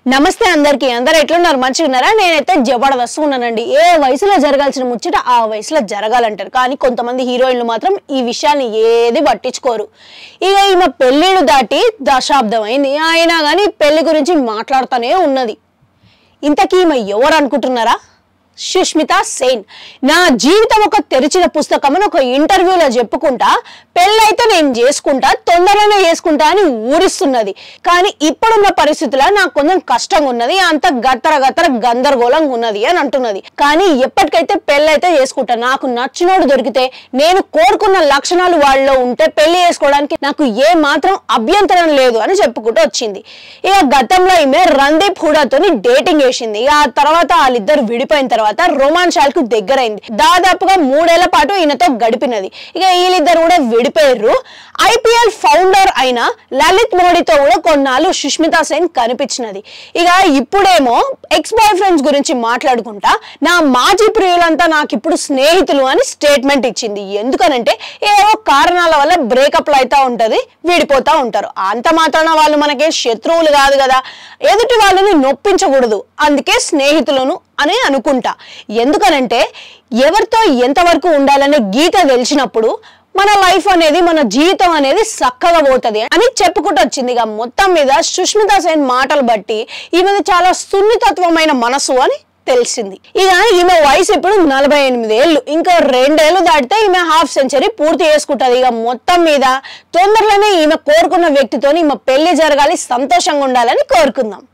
నమస్తే అందరికీ అందరూ ఎట్లున్నారు మంచిగా ఉన్నారా నేనైతే జబర్దస్త్ ఉన్నానండి ఏ వయసులో జరగాల్సిన ముచ్చట ఆ వయసులో జరగాలంటారు కానీ కొంతమంది హీరోయిన్లు మాత్రం ఈ విషయాన్ని ఏది పట్టించుకోరు ఇక ఈమె పెళ్ళిళ్ళు దాటి దశాబ్దం అయింది అయినా కానీ పెళ్లి గురించి మాట్లాడుతూనే ఉన్నది ఇంతకీ ఈమె ఎవరు అనుకుంటున్నారా సుష్మితా సేన్ నా జీవితం ఒక తెరిచిన పుస్తకం అని ఒక ఇంటర్వ్యూలో చెప్పుకుంటా పెళ్ళైతే నేను చేసుకుంటా తొందరగానే చేసుకుంటా అని ఊరిస్తున్నది కానీ ఇప్పుడున్న పరిస్థితుల్లో నాకు కొంచెం కష్టంగా ఉన్నది అంత గత్తర గందరగోళంగా ఉన్నది అని అంటున్నది కానీ ఎప్పటికైతే పెళ్ళైతే చేసుకుంటా నాకు నచ్చినోడు దొరికితే నేను కోరుకున్న లక్షణాలు వాళ్ళలో ఉంటే పెళ్లి చేసుకోవడానికి నాకు ఏ మాత్రం అభ్యంతరం లేదు అని చెప్పుకుంటూ వచ్చింది ఇక గతంలో ఈమె రణదీప్ హూడాతోని డేటింగ్ చేసింది ఇక ఆ తర్వాత వాళ్ళిద్దరు విడిపోయిన తర్వాత రొమాన్షాల్ కు దగ్గరైంది దాదాపుగా 3 ఏళ్ల పాటు ఈయనతో గడిపినది ఇక వీళ్ళిద్దరు కూడా విడిపోయారు ఐపీఎల్ ఫౌండర్ అయిన లలిత్ మోడీతో కూడా కొన్నాళ్ళు సుష్మితా సేన్ కనిపించినది ఇక ఇప్పుడేమో ఎక్స్ బాయ్ ఫ్రెండ్స్ గురించి మాట్లాడుకుంటా నా మాజీ ప్రియులంతా నాకు ఇప్పుడు స్నేహితులు అని స్టేట్మెంట్ ఇచ్చింది ఎందుకనంటే ఏవో కారణాల వల్ల బ్రేకప్లు అవుతా ఉంటది విడిపోతా ఉంటారు అంత మాత్రాన వాళ్ళు మనకే శత్రువులు కాదు కదా ఎదుటి వాళ్ళని నొప్పించకూడదు అందుకే స్నేహితులను అని అనుకుంటా ఎందుకనంటే ఎవరితో ఎంతవరకు ఉండాలనే గీత తెలిసినప్పుడు మన లైఫ్ అనేది మన జీవితం అనేది చక్కగా పోతుంది అని చెప్పుకుంటూ వచ్చింది ఇక మొత్తం మీద సుష్మితా సేన్ మాటలు బట్టి ఈమె చాలా సున్నితత్వమైన మనసు అని తెలిసింది ఇక ఈమె వయసు ఇప్పుడు 48 ఏళ్ళు ఇంకా 2 ఏళ్ళు దాటితే ఈమె హాఫ్ సెంచరీ పూర్తి చేసుకుంటది ఇక మొత్తం మీద తొందరలోనే ఈమె కోరుకున్న వ్యక్తితో ఈమె పెళ్లి జరగాలి సంతోషంగా ఉండాలని కోరుకుందాం